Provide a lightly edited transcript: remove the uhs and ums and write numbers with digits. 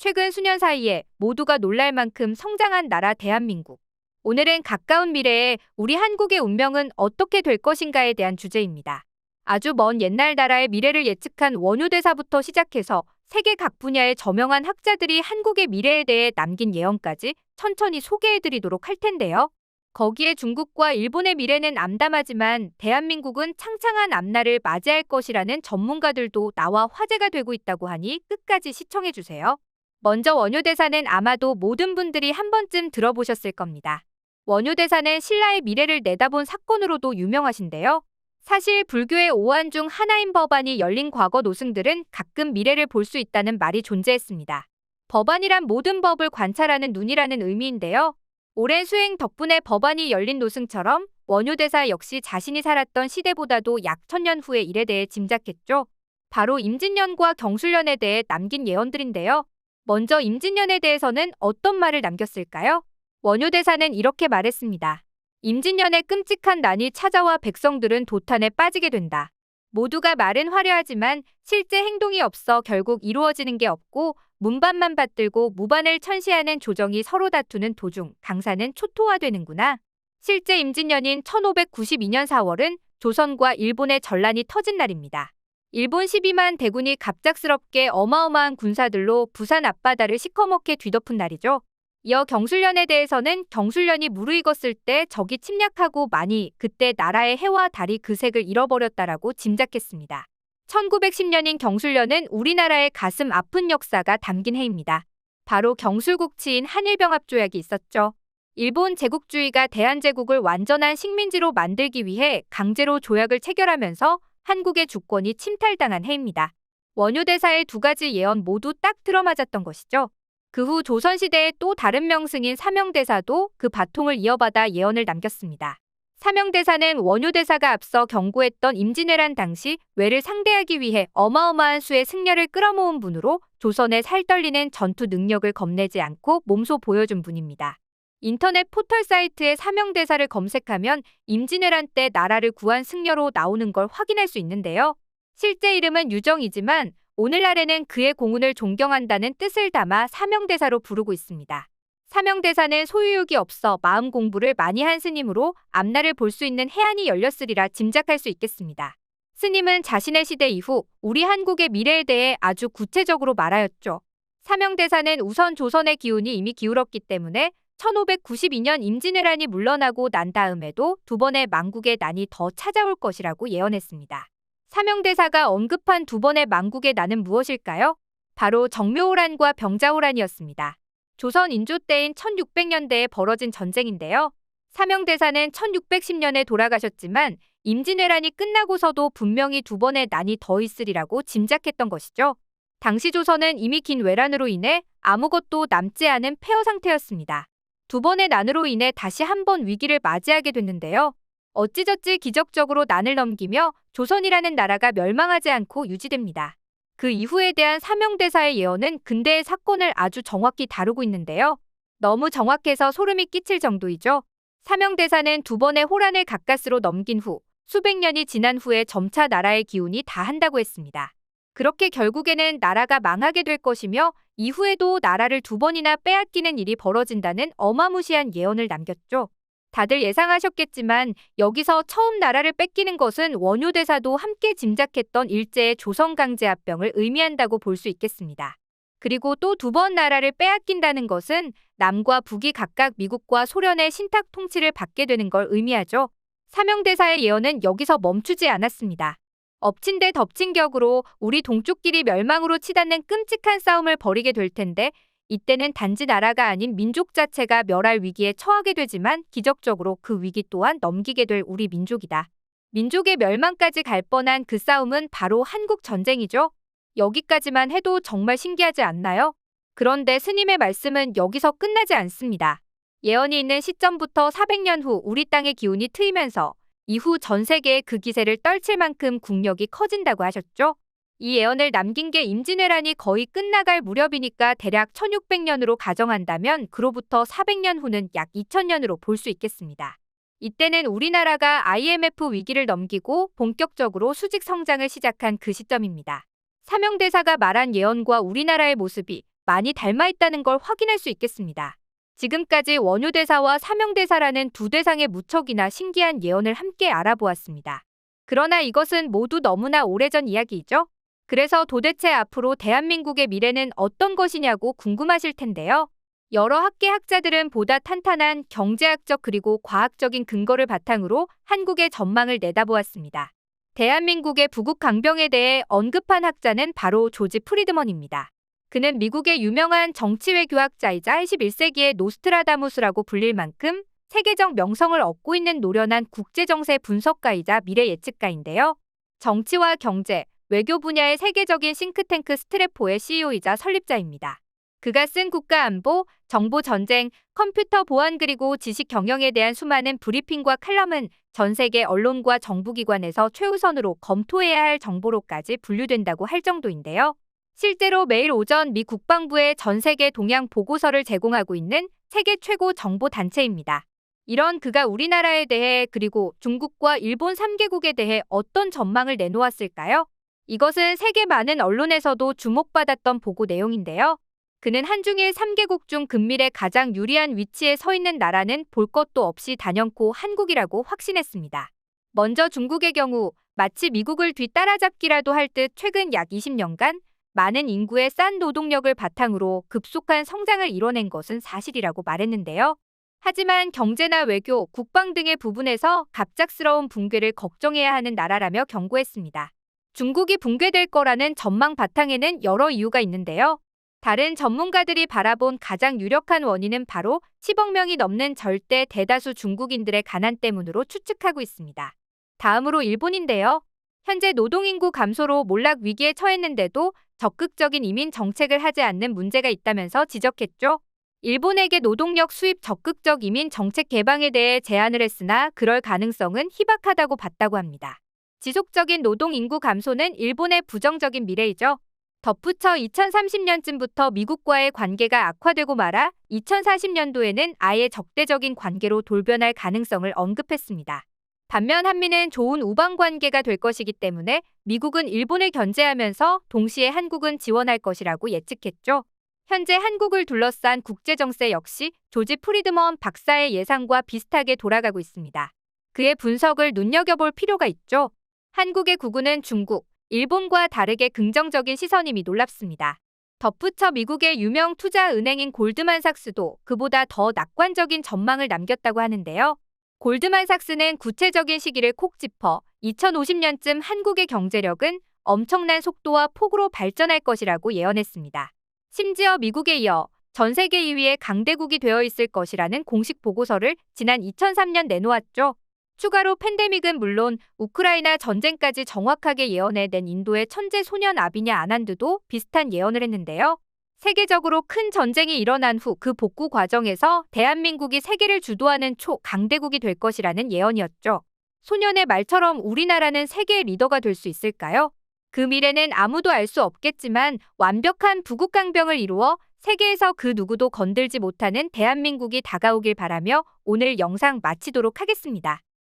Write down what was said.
최근 수년 사이에 모두가 놀랄 만큼 성장한 나라 대한민국. 오늘은 가까운 미래에 우리 한국의 운명은 어떻게 될 것인가에 대한 주제입니다. 아주 먼 옛날 나라의 미래를 예측한 원효대사부터 시작해서 세계 각 분야의 저명한 학자들이 한국의 미래에 대해 남긴 예언까지 천천히 소개해드리도록 할 텐데요. 거기에 중국과 일본의 미래는 암담하지만 대한민국은 창창한 앞날을 맞이할 것이라는 전문가들도 나와 화제가 되고 있다고 하니 끝까지 시청해주세요. 먼저 원효대사는 아마도 모든 분들이 한 번쯤 들어보셨을 겁니다. 원효대사는 신라의 미래를 내다본 사건으로도 유명하신데요. 사실 불교의 오한 중 하나인 법안이 열린 과거 노승들은 가끔 미래를 볼 수 있다는 말이 존재했습니다. 법안이란 모든 법을 관찰하는 눈이라는 의미인데요. 오랜 수행 덕분에 법안이 열린 노승처럼 원효대사 역시 자신이 살았던 시대보다도 약 1000년 후의 일에 대해 짐작했죠. 바로 임진년과 경술년에 대해 남긴 예언들인데요. 먼저 임진년에 대해서는 어떤 말을 남겼을까요? 원효대사는 이렇게 말했습니다. 임진년에 끔찍한 난이 찾아와 백성들은 도탄에 빠지게 된다. 모두가 말은 화려하지만 실제 행동이 없어 결국 이루어지는 게 없고 문반만 받들고 무반을 천시하는 조정이 서로 다투는 도중 강사는 초토화되는구나. 실제 임진년인 1592년 4월은 조선과 일본의 전란이 터진 날입니다. 일본 12만 대군이 갑작스럽게 어마어마한 군사들로 부산 앞바다를 시커멓게 뒤덮은 날이죠. 이어 경술련에 대해서는 경술련이 무르익었을 때 적이 침략하고 많이 그때 나라의 해와 달이 그 색을 잃어버렸다라고 짐작했습니다. 1910년인 경술련은 우리나라의 가슴 아픈 역사가 담긴 해입니다. 바로 경술국치인 한일병합조약이 있었죠. 일본 제국주의가 대한제국을 완전한 식민지로 만들기 위해 강제로 조약을 체결하면서 한국의 주권이 침탈당한 해입니다. 원효대사의 두 가지 예언 모두 딱 들어맞았던 것이죠. 그 후 조선시대의 또 다른 명승인 사명대사도 그 바통을 이어받아 예언을 남겼습니다. 사명대사는 원효대사가 앞서 경고했던 임진왜란 당시 왜를 상대하기 위해 어마어마한 수의 승려를 끌어모은 분으로 조선의 살떨리는 전투 능력을 겁내지 않고 몸소 보여준 분입니다. 인터넷 포털 사이트에 사명대사를 검색하면 임진왜란 때 나라를 구한 승려로 나오는 걸 확인할 수 있는데요. 실제 이름은 유정이지만 오늘날에는 그의 공훈을 존경한다는 뜻을 담아 사명대사로 부르고 있습니다. 사명대사는 소유욕이 없어 마음 공부를 많이 한 스님으로 앞날을 볼 수 있는 해안이 열렸으리라 짐작할 수 있겠습니다. 스님은 자신의 시대 이후 우리 한국의 미래에 대해 아주 구체적으로 말하였죠. 사명대사는 우선 조선의 기운이 이미 기울었기 때문에 1592년 임진왜란이 물러나고 난 다음에도 두 번의 망국의 난이 더 찾아올 것이라고 예언했습니다. 사명대사가 언급한 두 번의 망국의 난은 무엇일까요? 바로 정묘호란과 병자호란이었습니다. 조선 인조 때인 1600년대에 벌어진 전쟁인데요. 사명대사는 1610년에 돌아가셨지만 임진왜란이 끝나고서도 분명히 두 번의 난이 더 있으리라고 짐작했던 것이죠. 당시 조선은 이미 긴 외란으로 인해 아무것도 남지 않은 폐허 상태였습니다. 두 번의 난으로 인해 다시 한 번 위기를 맞이하게 됐는데요. 어찌저찌 기적적으로 난을 넘기며 조선이라는 나라가 멸망하지 않고 유지됩니다. 그 이후에 대한 사명대사의 예언은 근대의 사건을 아주 정확히 다루고 있는데요. 너무 정확해서 소름이 끼칠 정도이죠. 사명대사는 두 번의 호란을 가까스로 넘긴 후 수백 년이 지난 후에 점차 나라의 기운이 다한다고 했습니다. 그렇게 결국에는 나라가 망하게 될 것이며 이후에도 나라를 두 번이나 빼앗기는 일이 벌어진다는 어마무시한 예언을 남겼죠. 다들 예상하셨겠지만 여기서 처음 나라를 뺏기는 것은 원효대사도 함께 짐작했던 일제의 조선강제합병을 의미한다고 볼 수 있겠습니다. 그리고 또 두 번 나라를 빼앗긴다는 것은 남과 북이 각각 미국과 소련의 신탁 통치를 받게 되는 걸 의미하죠. 사명대사의 예언은 여기서 멈추지 않았습니다. 엎친 데 덮친 격으로 우리 동쪽끼리 멸망으로 치닫는 끔찍한 싸움을 벌이게 될 텐데 이때는 단지 나라가 아닌 민족 자체가 멸할 위기에 처하게 되지만 기적적으로 그 위기 또한 넘기게 될 우리 민족이다. 민족의 멸망까지 갈 뻔한 그 싸움은 바로 한국 전쟁이죠. 여기까지만 해도 정말 신기하지 않나요? 그런데 스님의 말씀은 여기서 끝나지 않습니다. 예언이 있는 시점부터 400년 후 우리 땅의 기운이 트이면서 이후 전 세계에 그 기세를 떨칠 만큼 국력이 커진다고 하셨죠. 이 예언을 남긴 게 임진왜란이 거의 끝나갈 무렵이니까 대략 1600년으로 가정한다면 그로부터 400년 후는 약 2000년으로 볼 수 있겠습니다. 이때는 우리나라가 IMF 위기를 넘기고 본격적으로 수직 성장을 시작한 그 시점입니다. 사명대사가 말한 예언과 우리나라의 모습이 많이 닮아 있다는 걸 확인할 수 있겠습니다. 지금까지 원효대사와 사명대사라는 두 대상의 무척이나 신기한 예언을 함께 알아보았습니다. 그러나 이것은 모두 너무나 오래전 이야기이죠. 그래서 도대체 앞으로 대한민국의 미래는 어떤 것이냐고 궁금하실 텐데요. 여러 학계 학자들은 보다 탄탄한 경제학적 그리고 과학적인 근거를 바탕으로 한국의 전망을 내다보았습니다. 대한민국의 부국 강병에 대해 언급한 학자는 바로 조지 프리드먼입니다. 그는 미국의 유명한 정치외교학자이자 21세기의 노스트라다무스라고 불릴 만큼 세계적 명성을 얻고 있는 노련한 국제정세 분석가이자 미래 예측가인데요. 정치와 경제, 외교 분야의 세계적인 싱크탱크 스트래포의 CEO이자 설립자입니다. 그가 쓴 국가안보, 정보전쟁, 컴퓨터 보안 그리고 지식 경영에 대한 수많은 브리핑과 칼럼은 전 세계 언론과 정부기관에서 최우선으로 검토해야 할 정보로까지 분류된다고 할 정도인데요. 실제로 매일 오전 미 국방부에 전 세계 동향 보고서를 제공하고 있는 세계 최고 정보 단체입니다. 이런 그가 우리나라에 대해 그리고 중국과 일본 3개국에 대해 어떤 전망을 내놓았을까요? 이것은 세계 많은 언론에서도 주목받았던 보고 내용인데요. 그는 한중일 3개국 중 금밀에 가장 유리한 위치에 서 있는 나라는 볼 것도 없이 단연코 한국이라고 확신했습니다. 먼저 중국의 경우 마치 미국을 뒤따라잡기라도 할 듯 최근 약 20년간 많은 인구의 싼 노동력을 바탕으로 급속한 성장을 이뤄낸 것은 사실이라고 말했는데요. 하지만 경제나 외교, 국방 등의 부분에서 갑작스러운 붕괴를 걱정해야 하는 나라라며 경고했습니다. 중국이 붕괴될 거라는 전망 바탕에는 여러 이유가 있는데요. 다른 전문가들이 바라본 가장 유력한 원인은 바로 10억 명이 넘는 절대 대다수 중국인들의 가난 때문으로 추측하고 있습니다. 다음으로 일본인데요. 현재 노동인구 감소로 몰락 위기에 처했는데도 적극적인 이민 정책을 하지 않는 문제가 있다면서 지적했죠. 일본에게 노동력 수입 적극적 이민 정책 개방에 대해 제안을 했으나 그럴 가능성은 희박하다고 봤다고 합니다. 지속적인 노동 인구 감소는 일본의 부정적인 미래이죠. 덧붙여 2030년쯤부터 미국과의 관계가 악화되고 말아 2040년도에는 아예 적대적인 관계로 돌변할 가능성을 언급했습니다. 반면 한미는 좋은 우방 관계가 될 것이기 때문에 미국은 일본을 견제하면서 동시에 한국은 지원할 것이라고 예측했죠. 현재 한국을 둘러싼 국제정세 역시 조지 프리드먼 박사의 예상과 비슷하게 돌아가고 있습니다. 그의 분석을 눈여겨볼 필요가 있죠. 한국의 구구는 중국, 일본과 다르게 긍정적인 시선임이 놀랍습니다. 덧붙여 미국의 유명 투자은행인 골드만삭스도 그보다 더 낙관적인 전망을 남겼다고 하는데요. 골드만삭스는 구체적인 시기를 콕 짚어 2050년쯤 한국의 경제력은 엄청난 속도와 폭으로 발전할 것이라고 예언했습니다. 심지어 미국에 이어 전 세계 2위의 강대국이 되어 있을 것이라는 공식 보고서를 지난 2003년 내놓았죠. 추가로 팬데믹은 물론 우크라이나 전쟁까지 정확하게 예언해낸 인도의 천재 소년 아비냐 아난드도 비슷한 예언을 했는데요. 세계적으로 큰 전쟁이 일어난 후 그 복구 과정에서 대한민국이 세계를 주도하는 초강대국이 될 것이라는 예언이었죠. 소년의 말처럼 우리나라는 세계의 리더가 될 수 있을까요? 그 미래는 아무도 알 수 없겠지만 완벽한 부국강병을 이루어 세계에서 그 누구도 건들지 못하는 대한민국이 다가오길 바라며 오늘 영상 마치도록 하겠습니다.